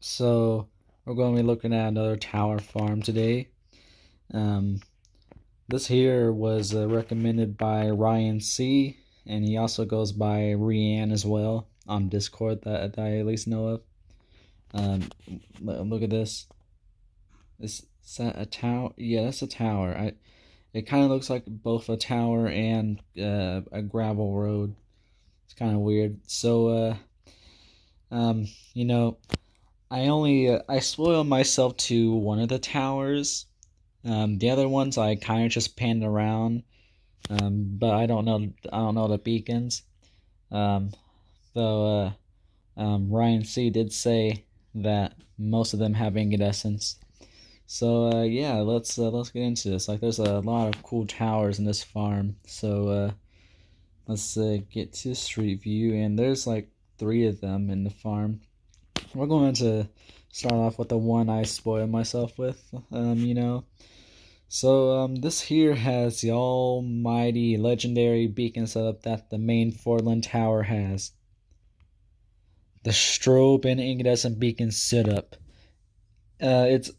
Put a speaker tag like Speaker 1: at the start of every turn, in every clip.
Speaker 1: So we're going to be looking at another tower farm today. Um, this here was recommended by Ryan C, and he also goes by Rianne as well on Discord that I at least know of. Look at this. Is that a tower? Yeah, that's a tower. It kind of looks like both a tower and a gravel road. It's kind of weird. Um, you know, I spoil myself to one of the towers. The other ones I kind of just panned around, but I don't know the beacons. Um, though Ryan C did say that most of them have incandescence. Yeah, let's get into this. Like, there's a lot of cool towers in this farm. Let's get to street view, and there's like three of them in the farm. We're going to start off with the one I spoiled myself with. This here has the almighty legendary beacon setup that the main Fordland Tower has. The strobe and incandescent beacon setup. It's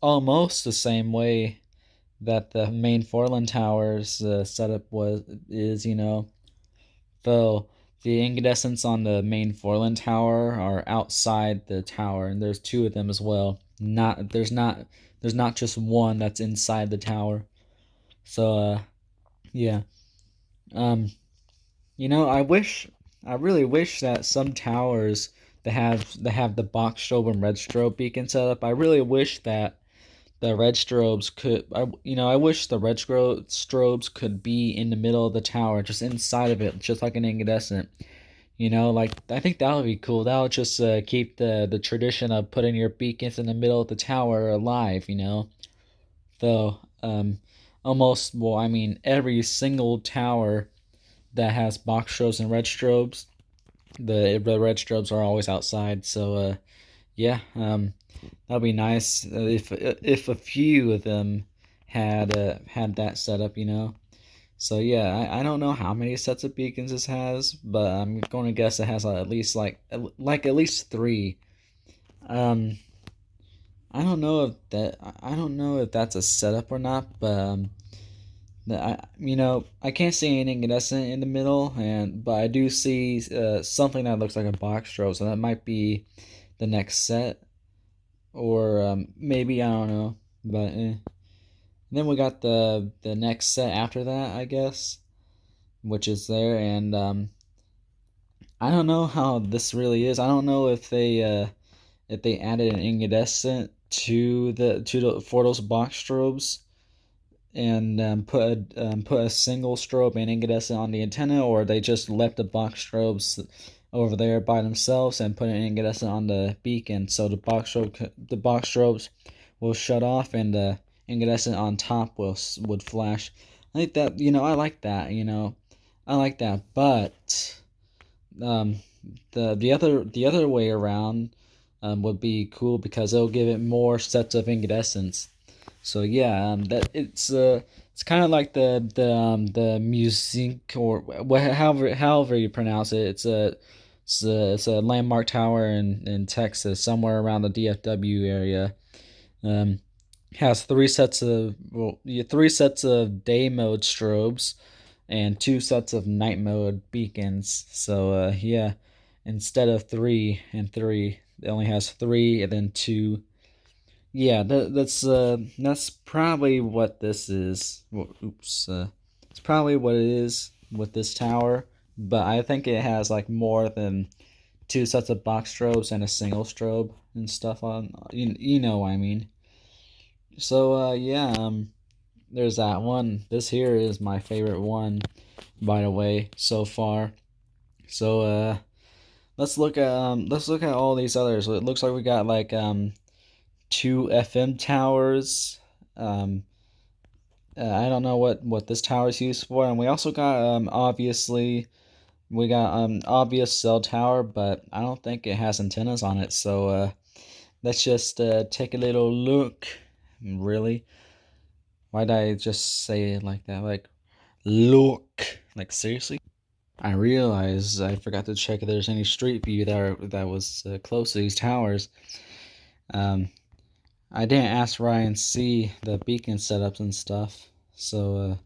Speaker 1: almost the same way that the main Fordland Tower's setup is. Though the incandescents on the main Fordland Tower are outside the tower, and there's two of them as well. There's not just one that's inside the tower. So yeah. Um I really wish that some towers that have the box strobe and red strobe beacon set up. I really wish that the red strobes could I wish the red strobes could be in the middle of the tower, just inside of it, just like an incandescent. Like, I think that would be cool. That would just keep the tradition of putting your beacons in the middle of the tower alive. Though, almost, well, I mean, every single tower that has box strobes and red strobes, the red strobes are always outside. Yeah, that'd be nice if a few of them had that setup. So yeah, I don't know how many sets of beacons this has, but I'm going to guess it has at least at least three. Um, I don't know if that's a setup or not, but I can't see any incandescent in the middle, but I do see something that looks like a box strobe, so that might be the next set, or maybe I don't know, but then we got the next set after that, I guess, which is there, and I don't know how this really is. I don't know if they added an incandescent to the for those box strobes, and put a single strobe and incandescent on the antenna, or they just left the box strobes over there by themselves and put an incandescent on the beacon, so the box strobes will shut off and the incandescent on top would flash. I think that I like that. I like that, but um, the other way around would be cool because it'll give it more sets of incandescents. So yeah, that it's kind of like the music, or however you pronounce it. It's a landmark tower in Texas, somewhere around the DFW area. Um, has three sets of day mode strobes and two sets of night mode beacons. Yeah, instead of three and three, it only has three and then two. Yeah, that's probably what this is. Oops, it's probably what it is with this tower, but I think it has like more than two sets of box strobes and a single strobe and stuff on. You know what I mean. Yeah, there's that one. This here is my favorite one, by the way, so far. So let's look at all these others. So it looks like we got like two FM towers. Um, I don't know what this tower is used for, and we also got obviously we got obvious cell tower, but I don't think it has antennas on it. Let's just take a little look. Really, why did I just say it like that? Like, look, like, seriously? I realized I forgot to check if there's any street view that was close to these towers. Um, I didn't ask Ryan see the beacon setups and stuff, so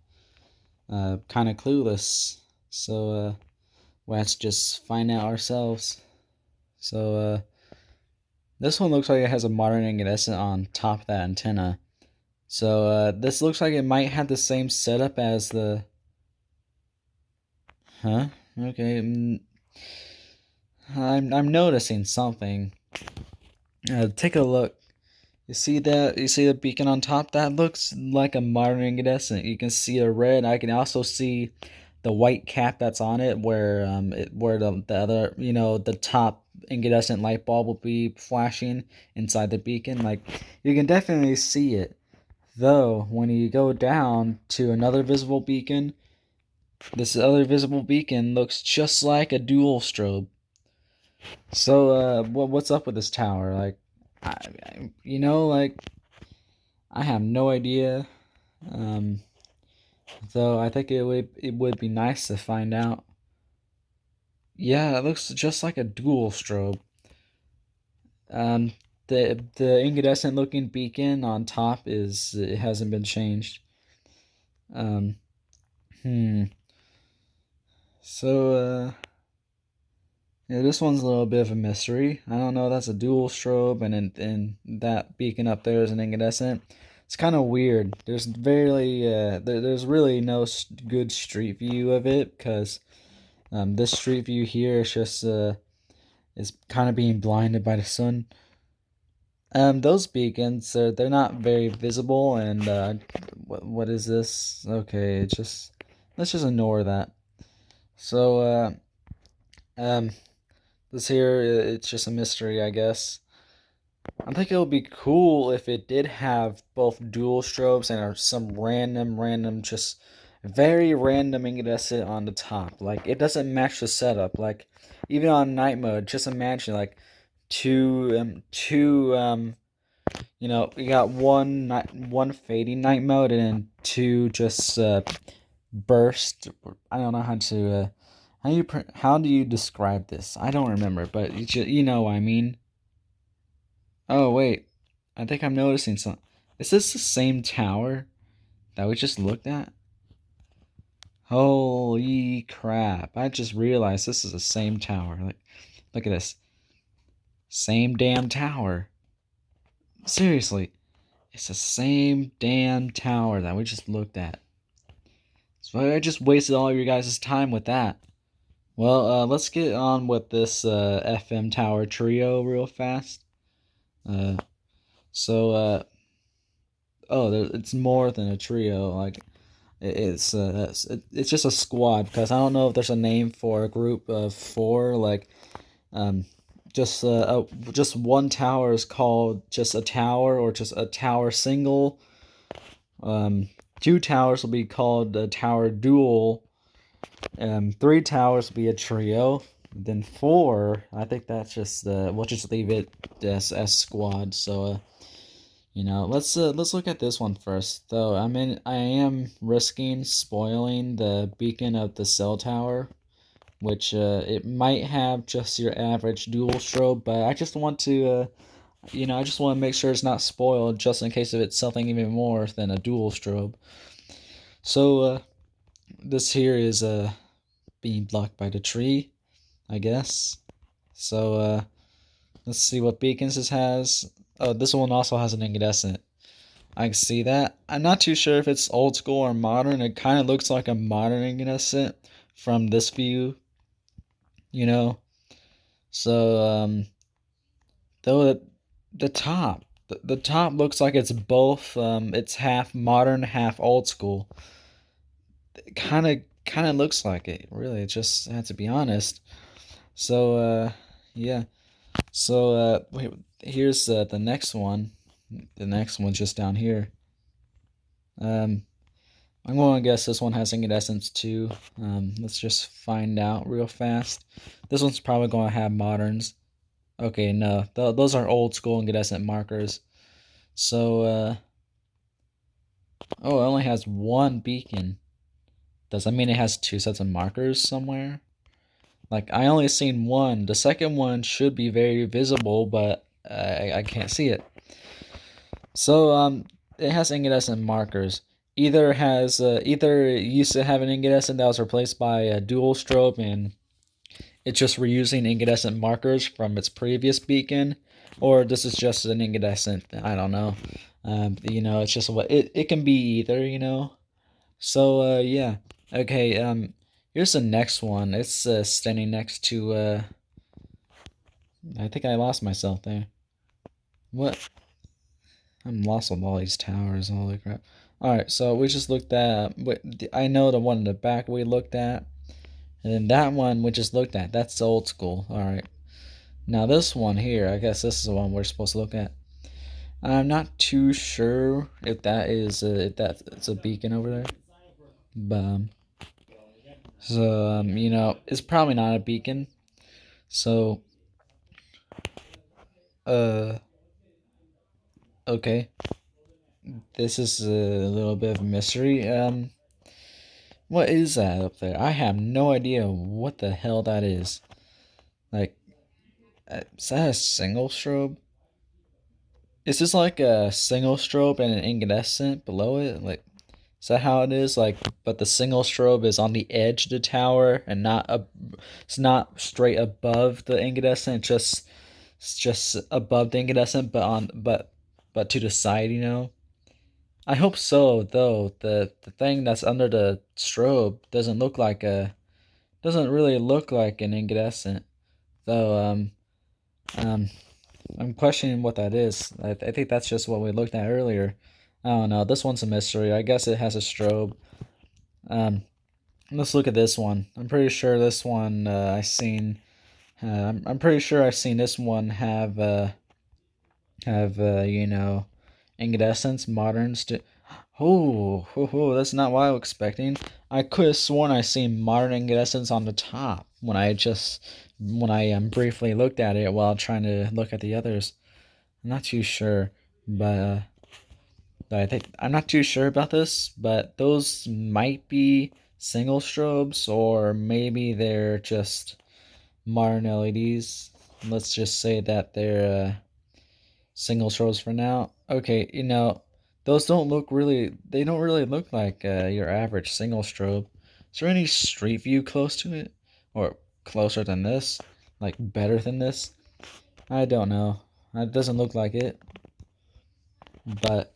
Speaker 1: kind of clueless. So let's just find out ourselves. So this one looks like it has a modern incandescent on top of that antenna. So this looks like it might have the same setup as the. Huh? Okay. I'm noticing something. Take a look. You see that? You see the beacon on top? That looks like a modern incandescent. You can see a red. I can also see the white cap that's on it, where where the other, the top incandescent light bulb will be flashing inside the beacon. Like, you can definitely see it. Though when you go down to another visible beacon, this other visible beacon looks just like a dual strobe. So what's up with this tower? Like, like, I have no idea. Um, though I think it would be nice to find out. Yeah, it looks just like a dual strobe. Um, the incandescent looking beacon on top it hasn't been changed. Um, hmm. So yeah, this one's a little bit of a mystery. I don't know. That's a dual strobe, and that beacon up there is an incandescent. It's kind of weird. There's really no good street view of it, because this street view here is kind of being blinded by the sun. Those beacons they're not very visible, and what is this? Okay, let's just ignore that. So um, this here it's just a mystery, I guess. I think it would be cool if it did have both dual strobes and some random, just very random incandescent on the top. Like, it doesn't match the setup. Like, even on night mode, just imagine like two you got one fading night mode and then two just burst. I don't know how to how do you describe this? I don't remember, but you know what I mean. Oh wait, I think I'm noticing something. Is this the same tower that we just looked at? Holy crap! I just realized this is the same tower. Like, look at this, same damn tower. Seriously, it's the same damn tower that we just looked at. So I just wasted all your guys' time with that. Well, let's get on with this FM tower trio real fast. Uh, so, oh, it's more than a trio. Like, it's just a squad, because I don't know if there's a name for a group of four. Like, um, just one tower is called just a tower, or just a tower single. Two towers will be called a tower dual. Three towers will be a trio. Then four, I think that's just we'll just leave it as squad. So let's look at this one first. Though I am risking spoiling the beacon of the cell tower, which it might have just your average dual strobe, but I just want to I just want to make sure it's not spoiled, just in case if it's something even more than a dual strobe. So this here is being blocked by the tree, I guess. So let's see what beacons this has. Oh, this one also has an incandescent. I can see that. I'm not too sure if it's old school or modern. It kind of looks like a modern incandescent from this view, you know. So though the top, the top looks like it's both. It's half modern, half old school. It kind of looks like it. Really, it just had to be honest. So yeah. So wait, here's the next one. The next one's just down here. Um, I'm going to guess this one has incandescents too. Let's just find out real fast. This one's probably going to have moderns. Okay, no, those are old school incandescent markers. So, oh, it only has one beacon. Does that mean it has two sets of markers somewhere? Like I only seen one. The second one should be very visible, but I can't see it. So it has incandescent markers. Either it used to have an incandescent that was replaced by a dual strobe, and it's just reusing incandescent markers from its previous beacon, or this is just an incandescent. I don't know. It's just what it can be either. So yeah. Okay. Here's the next one. It's standing next to I think I lost myself there. What? I'm lost with all these towers. Holy crap! All right, so we just looked at. I know the one in the back we looked at, and then that one we just looked at. That's old school. All right. Now this one here, I guess this is the one we're supposed to look at. I'm not too sure if that's a beacon over there, but it's probably not a beacon. So uh okay, this is a little bit of a mystery. What is that up there? I have no idea what the hell that is. Like, is that a single strobe? Is this like a single strobe and an incandescent below it? Like, is that how it is? Like, but the single strobe is on the edge of the tower and it's not straight above the incandescent. It's just above the incandescent, but to the side. I hope so. Though the thing that's under the strobe doesn't really look like an incandescent. Though um I'm questioning what that is. I think that's just what we looked at earlier. I don't know. This one's a mystery. I guess it has a strobe. Um, let's look at this one. I'm pretty sure this one I seen. I'm pretty sure I've seen this one have incandescence moderns to. That's not what I was expecting. I could have sworn I seen modern incandescence on the top when I briefly looked at it while trying to look at the others. I'm not too sure, but I think I'm not too sure about this, but those might be single strobes, or maybe they're just modern LEDs. Let's just say that they're single strobes for now. Okay, those they don't really look like your average single strobe. Is there any street view close to it? Or closer than this? Like better than this? I don't know. It doesn't look like it, but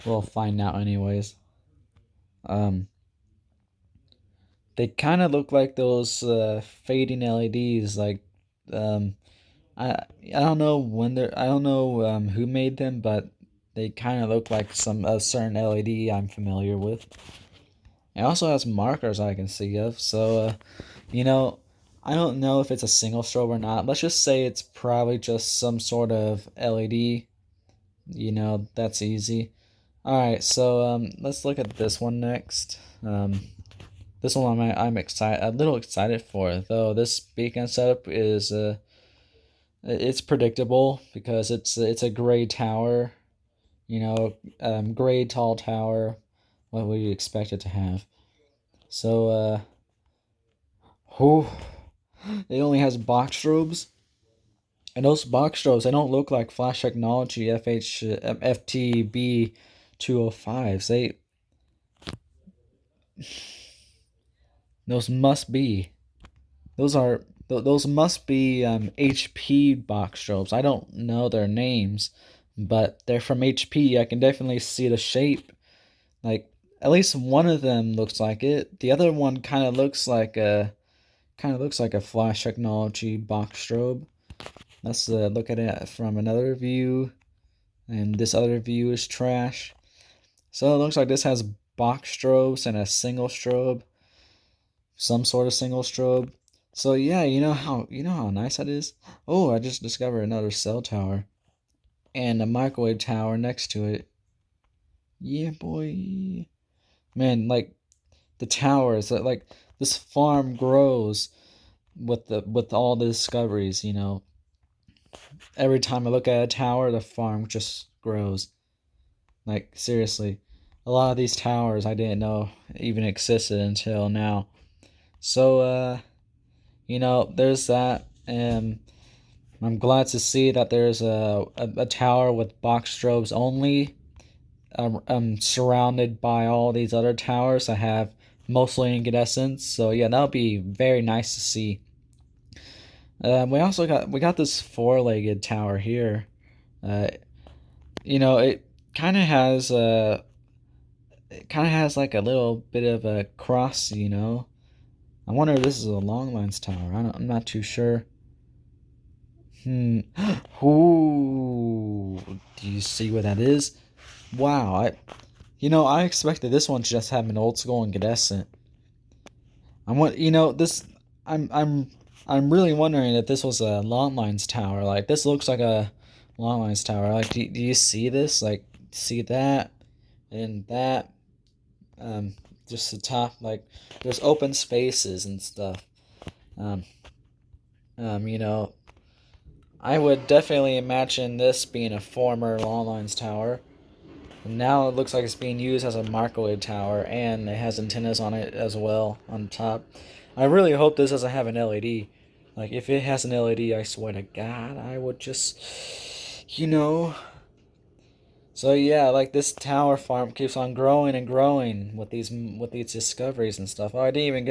Speaker 1: we'll find out anyways. Um, they kind of look like those fading LEDs. Like, um, I don't know I don't know who made them, but they kind of look like some a certain LED I'm familiar with. It also has markers I can see of. So, you know, I don't know if it's a single strobe or not. Let's just say it's probably just some sort of LED. That's easy. All right, so let's look at this one next. This one I'm a little excited for, though. This beacon setup is it's predictable because it's a gray tower, gray tall tower. What would you expect it to have? So whew, it only has box strobes, and those box strobes they don't look like flash technology FTB 205s. Those must be those must be HP box strobes. I don't know their names, but they're from HP. I can definitely see the shape. Like at least one of them looks like it. The other one kind of looks like a flash technology box strobe. Let's look at it from another view, and this other view is trash. So it looks like this has box strobes and a single strobe, some sort of single strobe. So yeah, you know how nice that is. Oh, I just discovered another cell tower and a microwave tower next to it. Yeah, boy. Man, like the towers, like this farm grows with all the discoveries. Every time I look at a tower, the farm just grows. Like seriously, a lot of these towers I didn't know even existed until now. So there's that, and I'm glad to see that there's a tower with box strobes only. Surrounded by all these other towers that have mostly incandescents. So yeah, that'll be very nice to see. We got this four-legged tower here. Uh, it kind of has like a little bit of a cross. I wonder if this is a long lines tower. I'm not too sure. Ooh, do you see what that is? Wow, I expected this one to just have an old school incandescent. I want this. I'm really wondering if this was a long lines tower. Like this looks like a long lines tower. Like do you see this? Like see that and that. Um, just the top. Like there's open spaces and stuff. Um, um, you know, I would definitely imagine this being a former long lines tower. And now it looks like it's being used as a microwave tower, and it has antennas on it as well on top. I really hope this doesn't have an LED. Like, if it has an LED, I swear to God, I would just, you know. So yeah, like this tower farm keeps on growing and growing with these discoveries and stuff. Oh, I didn't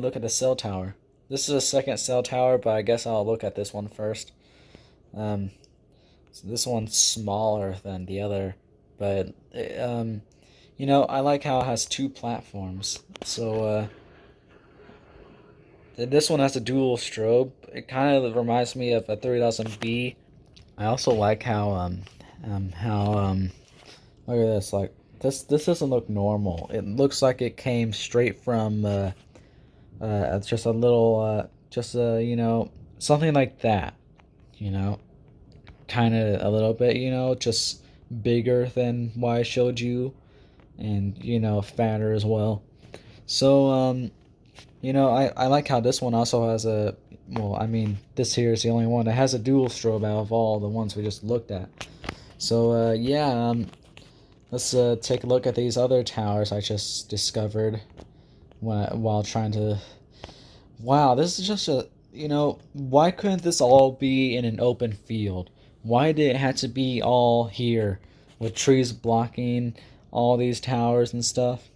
Speaker 1: look at the cell tower. This is a second cell tower, but I guess I'll look at this one first. Um, so this one's smaller than the other, but I like how it has two platforms. So this one has a dual strobe. It kind of reminds me of a 3000B. I also like how look at this. Like this doesn't look normal. It looks like it came straight from just a little just something like that. You know, kind of a little bit. Just bigger than what I showed you, and fatter as well. So I like how this one also has a, well, I mean, this here is the only one that has a dual strobe out of all the ones we just looked at. So yeah, let's take a look at these other towers I just discovered while trying to. Wow, this is just why couldn't this all be in an open field? Why did it have to be all here with trees blocking all these towers and stuff?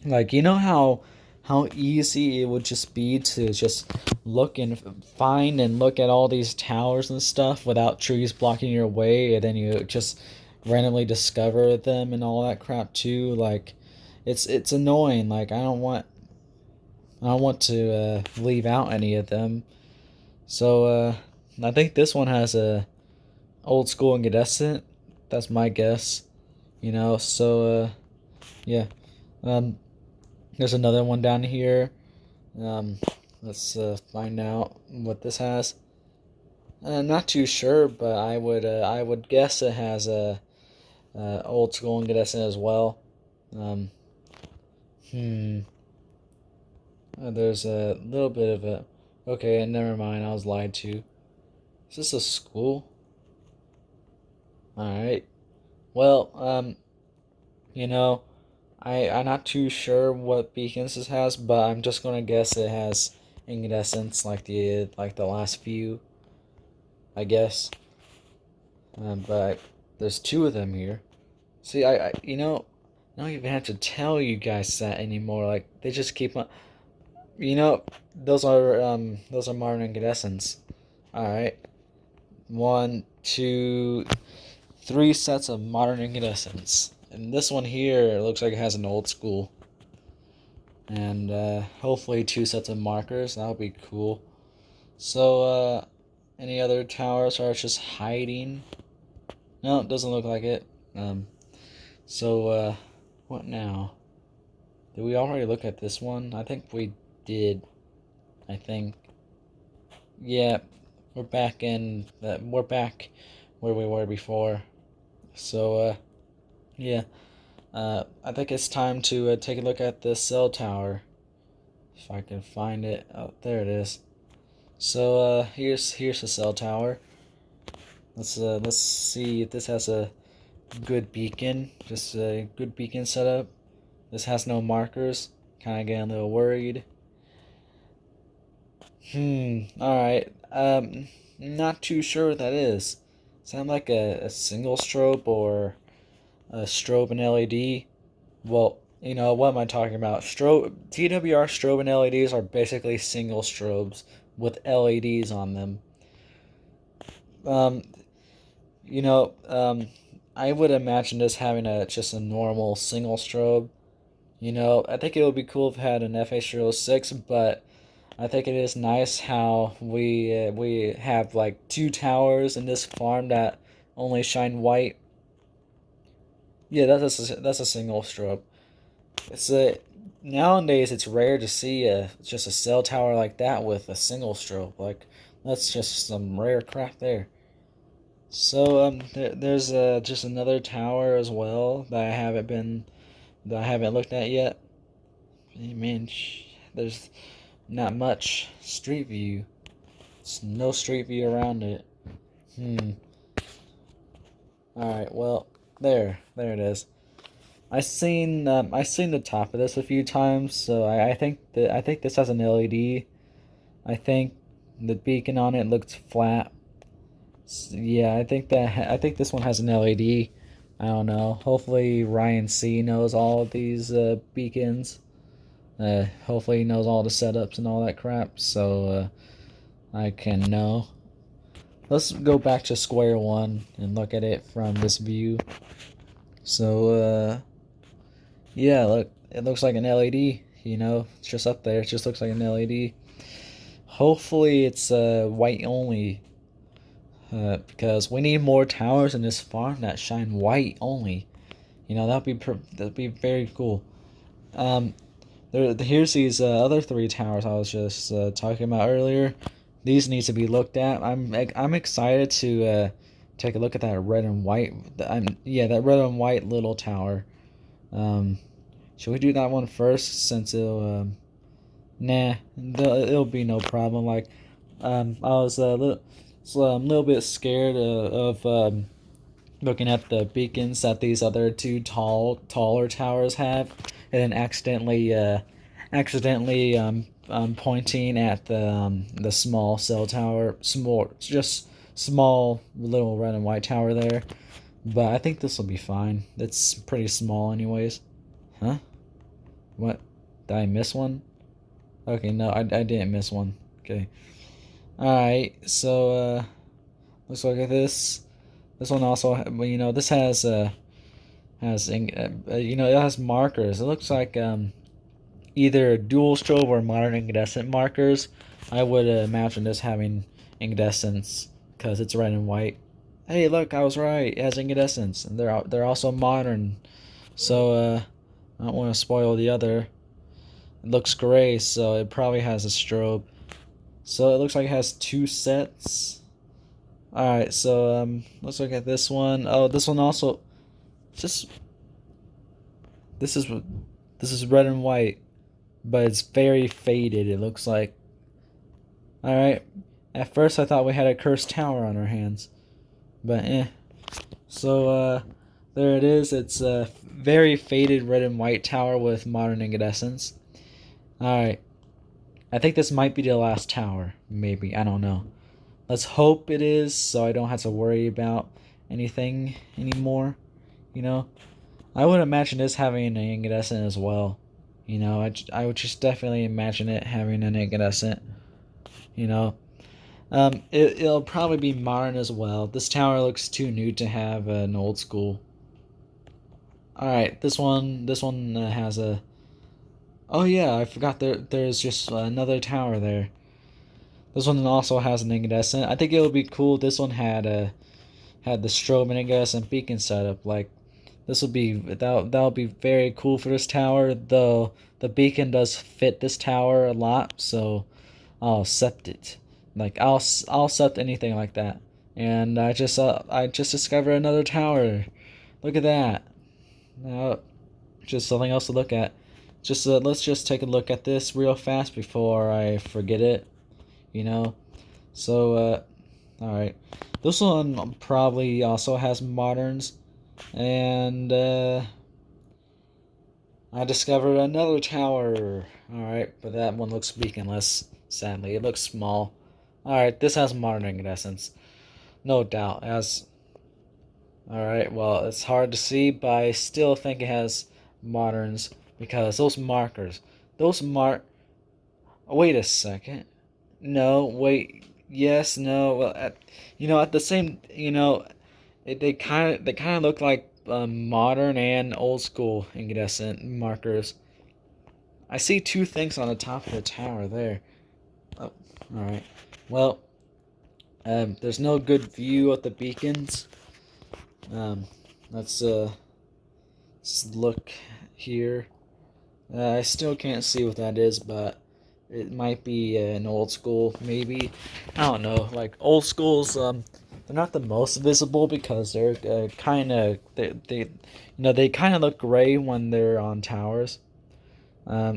Speaker 1: Like, how easy it would just be to just look and find and look at all these towers and stuff without trees blocking your way, and then you just randomly discover them and all that crap too. Like, it's annoying. Like, I don't want to leave out any of them. So I think this one has a old school incandescent. That's my guess. So yeah. Um, there's another one down here. Um, let's find out what this has. I'm not too sure, but I would guess it has a old school incandescent as well. Um, hmm. There's a little bit of a. Okay, never mind. I was lied to. Is this a school? All right. Well, you know, I'm not too sure what beacons this has, but I'm just gonna guess it has incandescents like the last few, I guess. But there's two of them here. See, I don't even have to tell you guys that anymore. Like they just keep on. You know, those are modern incandescents. All right, one, two, three sets of modern incandescents, and this one here looks like it has an old school. And hopefully two sets of markers. That would be cool. So, any other towers are just hiding? No, it doesn't look like it. Um, so, what now? Did we already look at this one? I think we did. I think. Yeah, we're back where we were before. So, yeah. I think it's time to take a look at this cell tower. If I can find it. Oh, there it is. So here's the cell tower. Let's see if this has a good beacon. Just a good beacon setup. This has no markers. Kind of getting a little worried. All right. Not too sure what that is. Sound like a single strobe or a strobe and LED? Well, what am I talking about? TWR strobe and LEDs are basically single strobes with LEDs on them. Um, you know, um, I would imagine this having a just a normal single strobe. I think it would be cool if it had an FH06, but I think it is nice how we have like two towers in this farm that only shine white. Yeah, that's a single strobe. It's a Nowadays it's rare to see just a cell tower like that with a single strobe. Like that's just some rare crap there. So there's just another tower as well that I haven't looked at yet. I mean, there's not much street view. It's no street view around it. Hmm. All right. Well, there it is. I seen the top of this a few times, so I think this has an LED. I think the beacon on it looks flat. Yeah, I think this one has an LED. I don't know. Hopefully Ryan C knows all of these beacons. Hopefully he knows all the setups and all that crap, so I can know. Let's go back to square one and look at it from this view. So yeah, look, it looks like an LED. It's just up there. It just looks like an LED. Hopefully it's white only, because we need more towers in this farm that shine white only. That'd be very cool. Um, here's these other three towers I was just talking about earlier. These need to be looked at. I'm excited to take a look at that red and white. That red and white little tower. Um, should we do that one first since nah, it'll be no problem. Like, I was a little bit scared of looking at the beacons that these other two taller towers have, and then accidentally pointing at the small cell tower, just small little red and white tower there. But I think this will be fine. It's pretty small, anyways. Huh? What? Did I miss one? Okay, no, I didn't miss one. Okay. Alright, so, let's look at this. This one also, this it has markers. It looks like, either dual strobe or modern incandescent markers. I would imagine this having incandescence because it's red and white. Hey, look, I was right. It has incandescence, and they're also modern. So, I don't want to spoil the other. It looks gray, so it probably has a strobe. So it looks like it has two sets. Alright, so let's look at this one. Oh, this one also just this is this is red and white, but it's very faded, it looks like. Alright. At first I thought we had a cursed tower on our hands. But So there it is. It's a very faded red and white tower with modern incandescence. Alright. I think this might be the last tower. Maybe. I don't know. Let's hope it is, so I don't have to worry about anything anymore. I would imagine this having an incandescent as well. I would just definitely imagine it having an incandescent. You know, it'll probably be modern as well. This tower looks too new to have an old school. All right, this one has a. Oh yeah, I forgot there's just another tower there. This one also has an incandescent. I think it would be cool. This one had the strobe and incandescent beacon setup. Like this will be that'll be very cool for this tower. Though the beacon does fit this tower a lot, so I'll accept it. Like I'll accept anything like that. And I just discovered another tower. Look at that. Now, just something else to look at. Just let's just take a look at this real fast before I forget it. You know. So all right. This one probably also has moderns, and I discovered another tower. All right, but that one looks beaconless. Sadly, it looks small. Alright, this has modern incandescence. No doubt. It has. Alright, well, it's hard to see, but I still think it has moderns because those markers. Those mark. Wait a second. No, wait. Yes, no. Well, at the same, they kind of look like modern and old school incandescent markers. I see two things on the top of the tower there. Oh, all right. Well, there's no good view of the beacons. Um, let's let's look here. I still can't see what that is, but it might be an old school, maybe. I don't know. Like old schools, they're not the most visible because they're kind of they kind of look gray when they're on towers.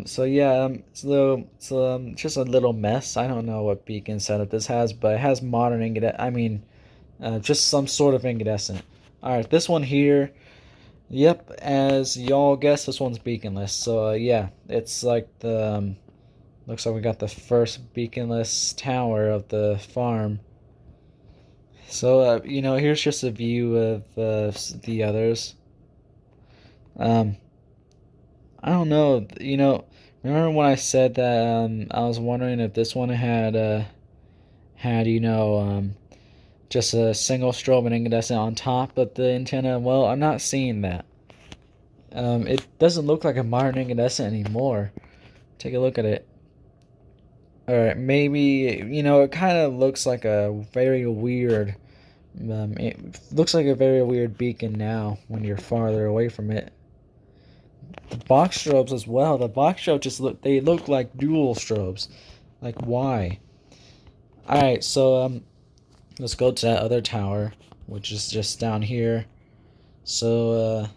Speaker 1: So yeah, just a little mess. I don't know what beacon setup this has, but it has modern incandescent. I mean, just some sort of incandescent. All right, this one here. Yep, as y'all guess, this one's beaconless. So yeah, it's like the looks like we got the first beaconless tower of the farm. So here's just a view of the others. Um, I don't know. Remember when I said that I was wondering if this one had just a single strobe and incandescent on top of the antenna? Well, I'm not seeing that. It doesn't look like a modern incandescent anymore. Take a look at it. Alright, maybe, it kind of looks like a very weird, it looks like a very weird beacon now when you're farther away from it. The box strobes as well. The box strobes they look like dual strobes. Like, why? Alright, so, let's go to that other tower, which is just down here. So,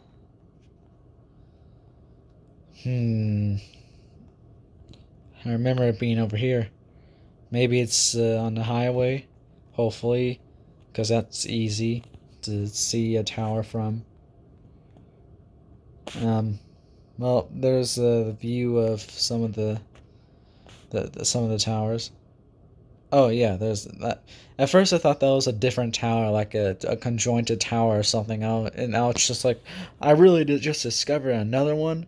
Speaker 1: I remember it being over here. Maybe it's on the highway, hopefully, because that's easy to see a tower from. Um, well, there's the view of some of some of the towers. Oh yeah, there's that. At first, I thought that was a different tower, like a conjointed tower or something. And now it's just like I really did just discover another one,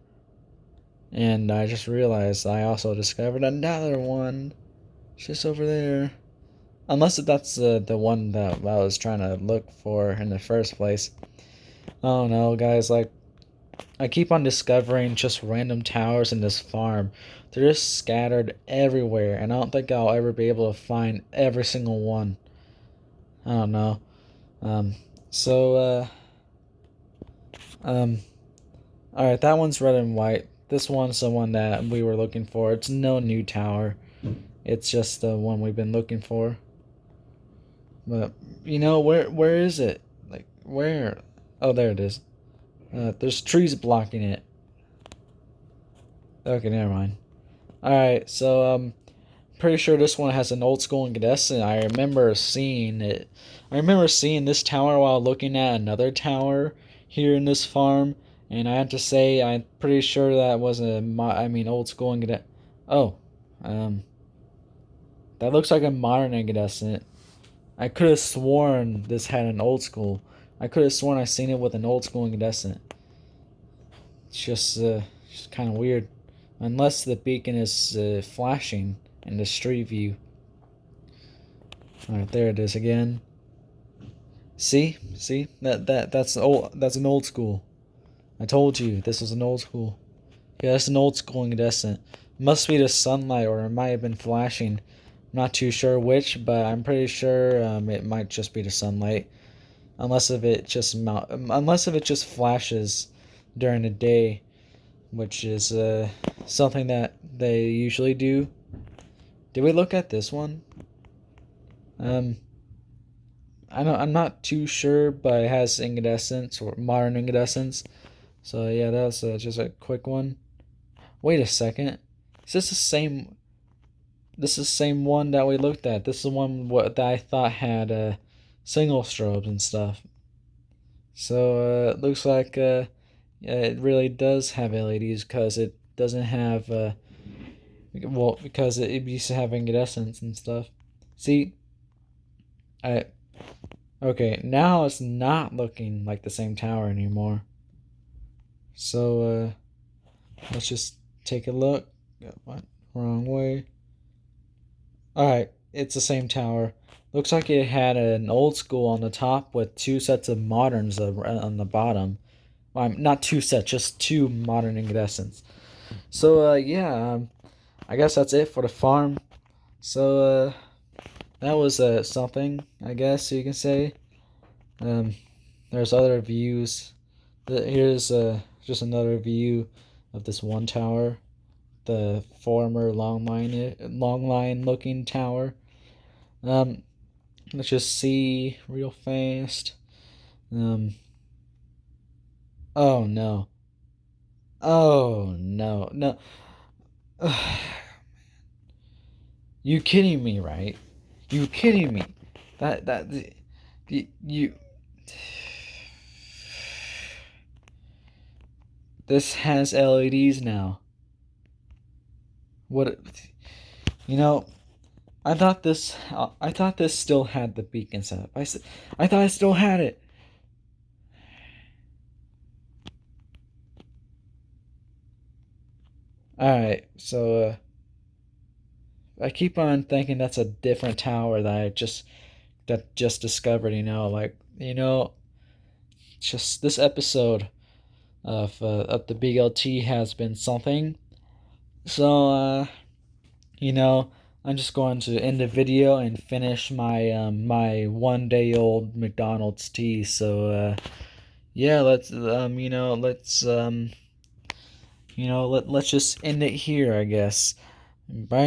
Speaker 1: and I just realized I also discovered another one just over there. Unless that's the one that I was trying to look for in the first place. I don't know, guys. Like, I keep on discovering just random towers in this farm. They're just scattered everywhere, and I don't think I'll ever be able to find every single one. I don't know. Um, so, um, alright, that one's red and white. This one's the one that we were looking for. It's no new tower. It's just the one we've been looking for. But where is it? Like where? Oh, there it is. There's trees blocking it. Okay, never mind. All right, so pretty sure this one has an old school incandescent. I remember seeing it. I remember seeing this tower while looking at another tower here in this farm, and I have to say I'm pretty sure that was old school incandescent. Oh, um, that looks like a modern incandescent. I could have sworn this had an old school. I could have sworn I seen it with an old school incandescent. It's just kind of weird. Unless the beacon is flashing in the street view. Alright, there it is again. See that's an old school. I told you this was an old school. Yeah, that's an old school incandescent. Must be the sunlight, or it might have been flashing. I'm not too sure which, but I'm pretty sure it might just be the sunlight. Unless if it just flashes during the day, which is something that they usually do. Did we look at this one? Um, I'm not too sure, but it has incandescence or modern incandescence. So yeah, that was just a quick one. Wait a second. Is this the same? This is the same one that we looked at. This is the one that I thought had single strobes and stuff. So it looks like it really does have LEDs because it doesn't have Well, because it used to have incandescents and stuff. See, I okay, now it's not looking like the same tower anymore. So let's just take a look. What? Wrong way. All right, it's the same tower. Looks like it had an old school on the top with two sets of moderns on the bottom. Well, not two sets, just two modern incandescents. So yeah, I guess that's it for the farm. So that was something, I guess you can say. Um, there's other views. Here's just another view of this one tower, the former long line looking tower. Um, let's just see real fast. Um, oh no, oh no, no. You kidding me, right? You kidding me? You. This has LEDs now. What? You know, I thought this still had the beacon set up. I thought I still had it. All right, so I keep on thinking that's a different tower that just discovered. Just this episode of the Big LT has been something. So you know, I'm just going to end the video and finish my 1 day old McDonald's tea. So yeah, let's just end it here, I guess. Bye.